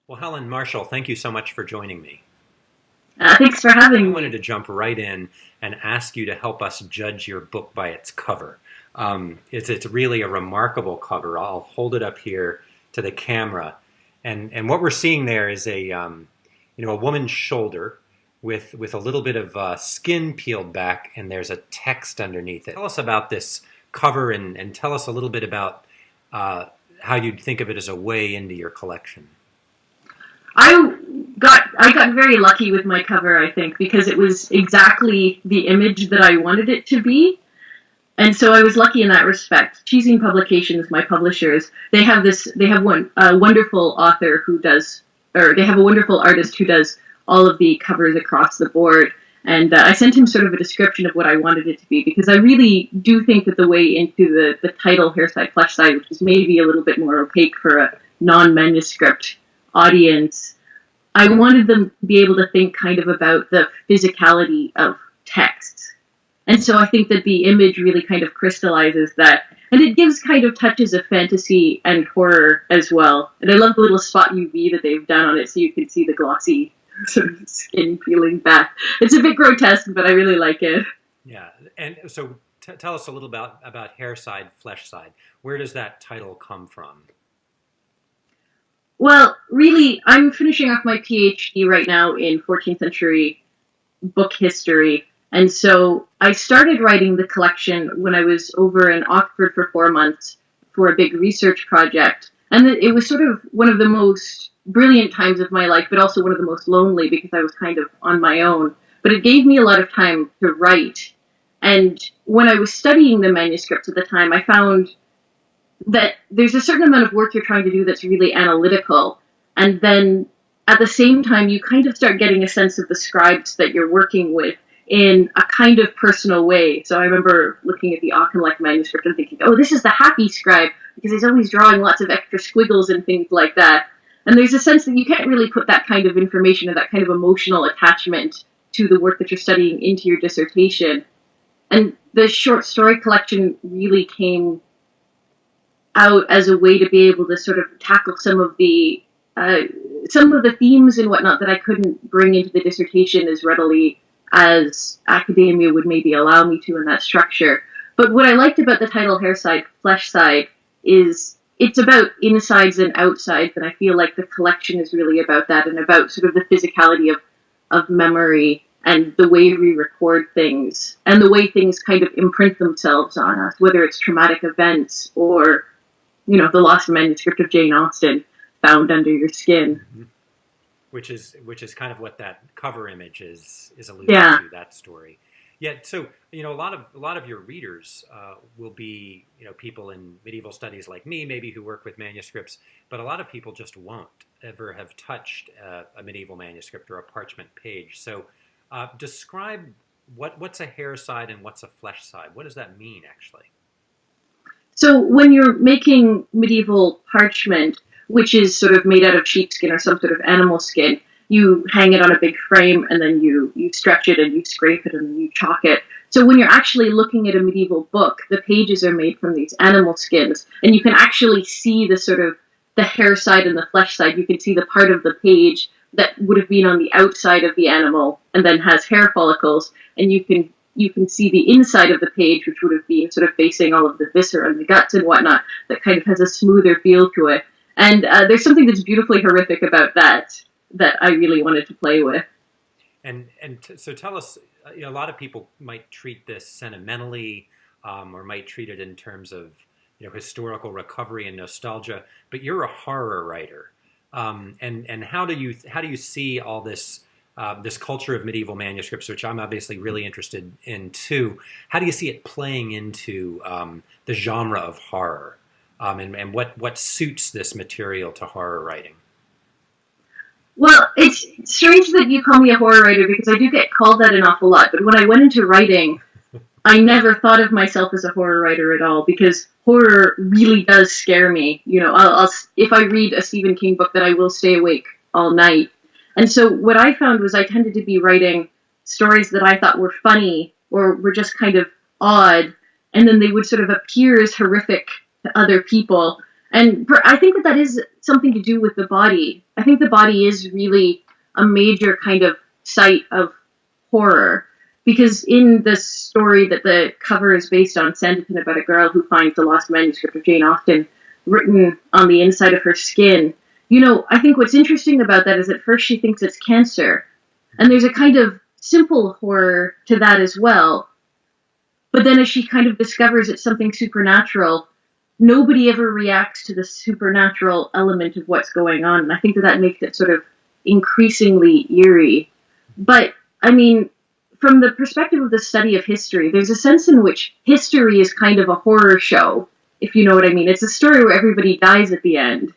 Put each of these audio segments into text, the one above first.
Well, Helen Marshall, thank you so much for joining me. Thanks for I having wanted me. to jump right in and ask you to help us judge your book by its cover. It's really a remarkable cover. I'll hold it up here to the camera, and what we're seeing there is a woman's shoulder with a little bit of skin peeled back, and there's a text underneath it. Tell us about this cover and tell us a little bit about uh, how you'd think of it as a way into your collection. I I got very lucky with my cover, I think, because it was exactly the image that I wanted it to be. And so I was lucky in that respect. Choosing Publications, my publishers, they have one a wonderful author who does, or they have a wonderful artist who does all of the covers across the board. And I sent him sort of a description of what I wanted it to be because I really do think that the way into the title, Hair Side, Flesh Side, which is maybe a little bit more opaque for a non-manuscript audience, I wanted them to be able to think kind of about the physicality of text. And so I think that the image really kind of crystallizes that. And it gives kind of touches of fantasy and horror as well. And I love the little spot UV that they've done on it so you can see the glossy sort of skin peeling back. It's a bit grotesque, but I really like it. Yeah, and so tell us a little about hair side, flesh side. Where does that title come from? Well, really, I'm finishing off my PhD right now in 14th century book history. And so I started writing the collection when I was over in Oxford for 4 months for a big research project. And it was sort of one of the most brilliant times of my life, but also one of the most lonely because I was kind of on my own. But it gave me a lot of time to write. And when I was studying the manuscripts at the time, I found that there's a certain amount of work you're trying to do that's really analytical. And then at the same time, you kind of start getting a sense of the scribes that you're working with in a kind of personal way. So I remember looking at the Auchinleck manuscript and thinking, oh, this is the happy scribe because he's always drawing lots of extra squiggles and things like that. And there's a sense that you can't really put that kind of information or that kind of emotional attachment to the work that you're studying into your dissertation. And the short story collection really came out as a way to be able to sort of tackle uh, some of the themes and whatnot that I couldn't bring into the dissertation as readily as academia would maybe allow me to in that structure. But what I liked about the title Hair Side, Flesh Side is it's about insides and outsides, and I feel like the collection is really about that and about sort of the physicality of memory and the way we record things and the way things kind of imprint themselves on us, whether it's traumatic events or the lost manuscript of Jane Austen found under your skin. Mhm. Which is kind of what that cover image is alluding Yeah. to, that story. Yeah, so a lot of your readers will be people in medieval studies like me, maybe who work with manuscripts, but a lot of people just won't ever have touched a medieval manuscript or a parchment page. So describe what's a hair side and what's a flesh side. What does that mean actually? So when you're making medieval parchment, which is sort of made out of sheepskin or some sort of animal skin, you hang it on a big frame and then you stretch it and you scrape it and then you chalk it. So when you're actually looking at a medieval book, the pages are made from these animal skins, and you can actually see the sort of the hair side and the flesh side. You can see the part of the page that would have been on the outside of the animal and then has hair follicles, and you can see the inside of the page, which would have been sort of facing all of the viscera and the guts and whatnot, that kind of has a smoother feel to it. And there's something that's beautifully horrific about that I really wanted to play with. So tell us, a lot of people might treat this sentimentally, or might treat it in terms of historical recovery and nostalgia. But you're a horror writer, and how do you see all this culture of medieval manuscripts, which I'm obviously really interested in too? How do you see it playing into the genre of horror, and what suits this material to horror writing? Well, it's strange that you call me a horror writer because I do get called that an awful lot. But when I went into writing, I never thought of myself as a horror writer at all because horror really does scare me. If I read a Stephen King book, that I will stay awake all night. And so what I found was I tended to be writing stories that I thought were funny or were just kind of odd, and then they would sort of appear as horrific to other people. And I think that is something to do with the body. I think the body is really a major kind of site of horror, because in the story that the cover is based on, Sanditon, about a girl who finds the lost manuscript of Jane Austen written on the inside of her skin, I think what's interesting about that is at first she thinks it's cancer, and there's a kind of simple horror to that as well. But then as she kind of discovers it's something supernatural, nobody ever reacts to the supernatural element of what's going on. And I think that makes it sort of increasingly eerie. But, I mean, from the perspective of the study of history, there's a sense in which history is kind of a horror show, if you know what I mean. It's a story where everybody dies at the end.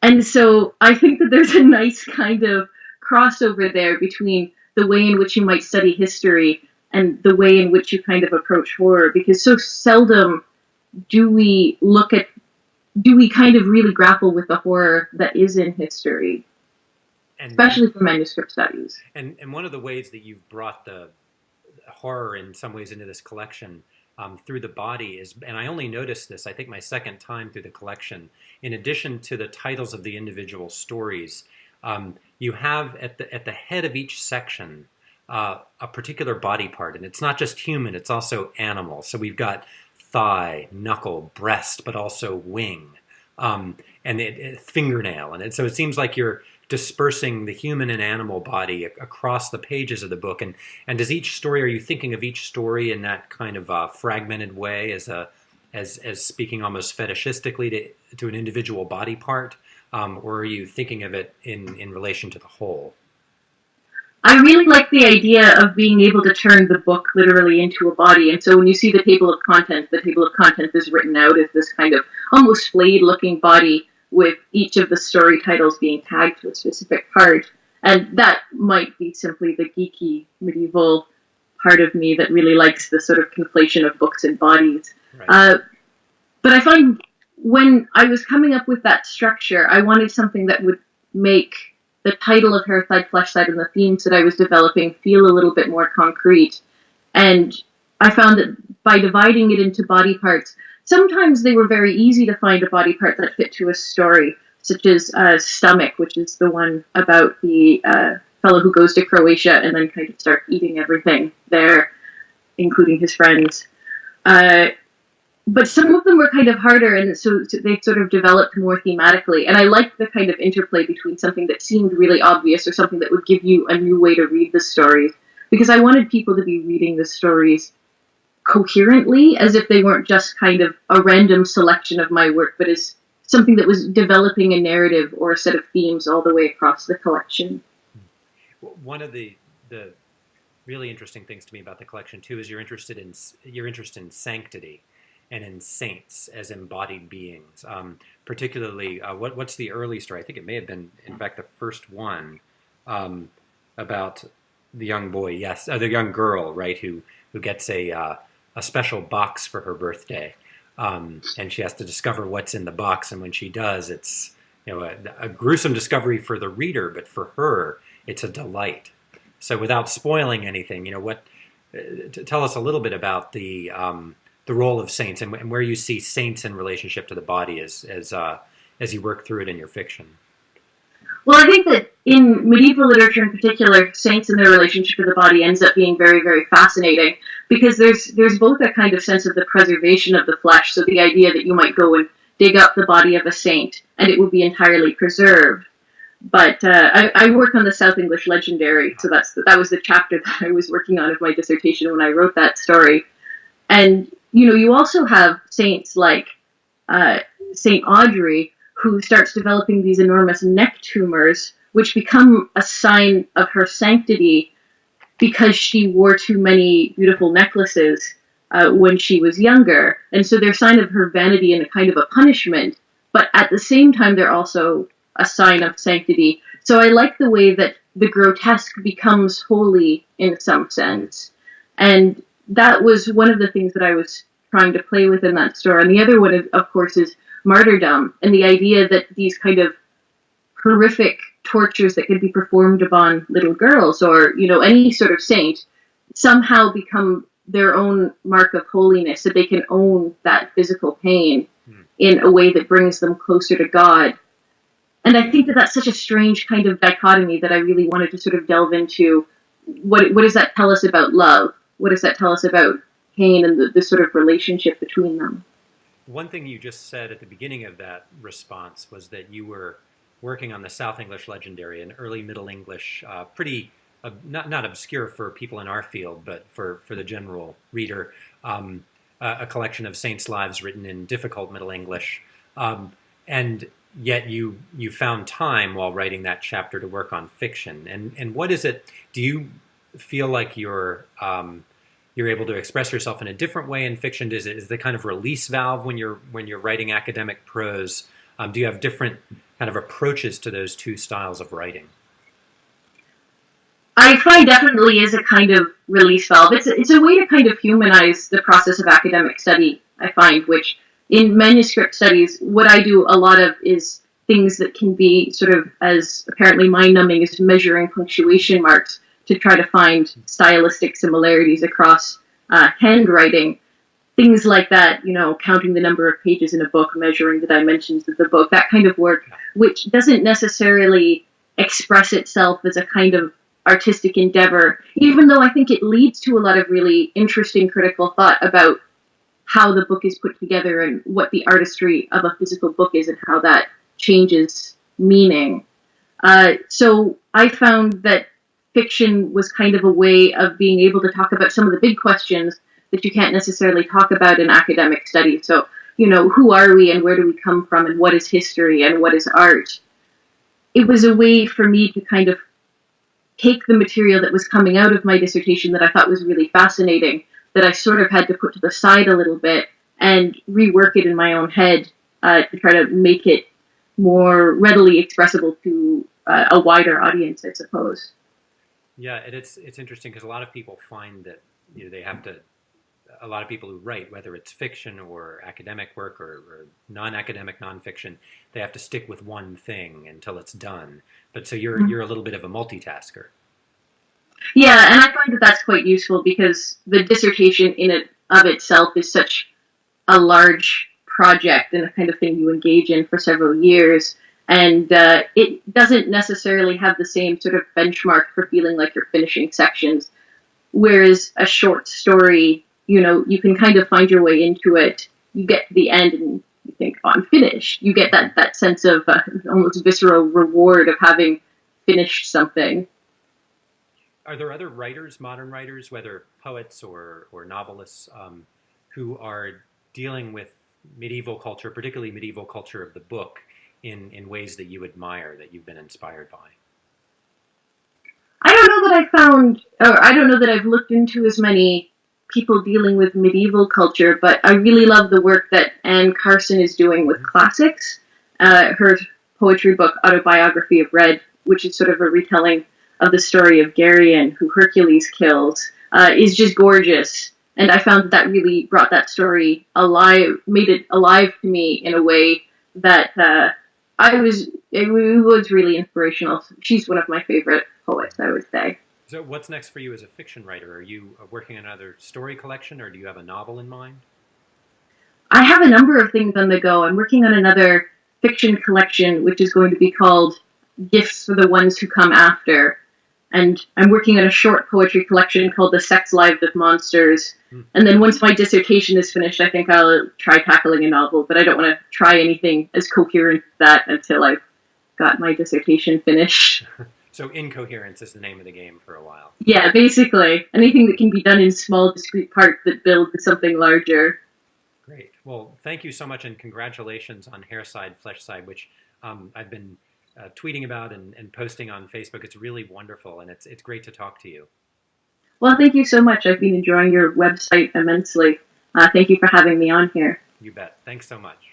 And so I think that there's a nice kind of crossover there between the way in which you might study history and the way in which you kind of approach horror, because so seldom do we kind of really grapple with the horror that is in history, especially for manuscript studies. And one of the ways that you've brought the horror in some ways into this collection through the body is, and I only noticed this, I think my second time through the collection, in addition to the titles of the individual stories, you have at the head of each section a particular body part, and it's not just human, it's also animal. So we've got thigh, knuckle, breast, but also wing, and fingernail. And so it seems like you're dispersing the human and animal body across the pages of the book. And does each story, are you thinking of each story in that kind of fragmented way as speaking almost fetishistically to an individual body part? Or are you thinking of it in relation to the whole? I really like the idea of being able to turn the book literally into a body. And so when you see the table of contents is written out as this kind of almost flayed-looking body with each of the story titles being tagged to a specific part. And that might be simply the geeky medieval part of me that really likes the sort of conflation of books and bodies. Right. But I find when I was coming up with that structure, I wanted something that would make the title of Hair Side, Flesh Side and the themes that I was developing feel a little bit more concrete. And I found that by dividing it into body parts, sometimes they were very easy to find a body part that fit to a story, such as Stomach, which is the one about the fellow who goes to Croatia and then kind of starts eating everything there, including his friends. But some of them were kind of harder, and so they sort of developed more thematically. And I liked the kind of interplay between something that seemed really obvious or something that would give you a new way to read the stories, because I wanted people to be reading the stories coherently, as if they weren't just kind of a random selection of my work, but as something that was developing a narrative or a set of themes all the way across the collection. One of the really interesting things to me about the collection too is your interest in sanctity and in saints as embodied beings. Particularly, what's the early story? I think it may have been, in fact, the first one about the young boy, the young girl, right, who gets a special box for her birthday, and she has to discover what's in the box. And when she does, it's a gruesome discovery for the reader, but for her, it's a delight. So, without spoiling anything, tell us a little bit about the role of saints and where you see saints in relationship to the body as you work through it in your fiction. Well, I think that in medieval literature in particular, saints and their relationship to the body ends up being very, very fascinating, because there's both a kind of sense of the preservation of the flesh, so the idea that you might go and dig up the body of a saint and it will be entirely preserved. But I work on the South English legendary, so that was the chapter that I was working on of my dissertation when I wrote that story. And you also have saints like Saint Audrey, who starts developing these enormous neck tumors, which become a sign of her sanctity because she wore too many beautiful necklaces when she was younger. And so they're a sign of her vanity and a kind of a punishment, but at the same time, they're also a sign of sanctity. So I like the way that the grotesque becomes holy in some sense. And that was one of the things that I was trying to play with in that story. And the other one, of course, is martyrdom, and the idea that these kind of horrific tortures that could be performed upon little girls or, any sort of saint somehow become their own mark of holiness, that they can own that physical pain in a way that brings them closer to God. And I think that that's such a strange kind of dichotomy that I really wanted to sort of delve into. What does that tell us about love? What does that tell us about pain and the sort of relationship between them? One thing you just said at the beginning of that response was that you were working on the South English Legendary, an early Middle English, pretty not obscure for people in our field, but for the general reader, a collection of saints' lives written in difficult Middle English, and yet you found time while writing that chapter to work on fiction. And what is it? Do you feel like you're able to express yourself in a different way in fiction? Is it the kind of release valve when you're writing academic prose? Do you have different kind of approaches to those two styles of writing? I find definitely is a kind of release valve. It's a way to kind of humanize the process of academic study, I find, which in manuscript studies, what I do a lot of is things that can be sort of as apparently mind-numbing as measuring punctuation marks to try to find stylistic similarities across handwriting. Things like that, counting the number of pages in a book, measuring the dimensions of the book, that kind of work, which doesn't necessarily express itself as a kind of artistic endeavor, even though I think it leads to a lot of really interesting critical thought about how the book is put together and what the artistry of a physical book is and how that changes meaning. So I found that fiction was kind of a way of being able to talk about some of the big questions that you can't necessarily talk about in academic study. So, who are we and where do we come from and what is history and what is art? It was a way for me to kind of take the material that was coming out of my dissertation that I thought was really fascinating, that I sort of had to put to the side a little bit and rework it in my own head to try to make it more readily expressible to a wider audience, I suppose. Yeah, and it's interesting because a lot of people find that they have to. A lot of people who write, whether it's fiction or academic work or non-academic nonfiction, they have to stick with one thing until it's done. But so you're a little bit of a multitasker. Yeah, and I find that that's quite useful because the dissertation in it of itself is such a large project and the kind of thing you engage in for several years. And it doesn't necessarily have the same sort of benchmark for feeling like you're finishing sections. Whereas a short story, you can kind of find your way into it. You get to the end and you think, oh, I'm finished. You get that sense of almost visceral reward of having finished something. Are there other writers, modern writers, whether poets or novelists, who are dealing with medieval culture, particularly medieval culture of the book, in ways that you admire, that you've been inspired by? I don't know that I found, or I don't know that I've looked into as many people dealing with medieval culture, but I really love the work that Anne Carson is doing with classics. Her poetry book, Autobiography of Red, which is sort of a retelling of the story of Geryon, who Hercules kills, is just gorgeous. And I found that really brought that story alive, made it alive to me in a way that it was really inspirational. She's one of my favorite poets, I would say. So what's next for you as a fiction writer? Are you working on another story collection, or do you have a novel in mind? I have a number of things on the go. I'm working on another fiction collection, which is going to be called Gifts for the Ones Who Come After. And I'm working on a short poetry collection called The Sex Lives of Monsters. And then once my dissertation is finished, I think I'll try tackling a novel, but I don't want to try anything as coherent as that until I've got my dissertation finished. So incoherence is the name of the game for a while. Yeah, basically. Anything that can be done in small, discrete parts that build to something larger. Great. Well, thank you so much, and congratulations on Hairside, Fleshside, which I've been tweeting about and posting on Facebook. It's really wonderful, and it's great to talk to you. Well, thank you so much. I've been enjoying your website immensely. Thank you for having me on here. You bet. Thanks so much.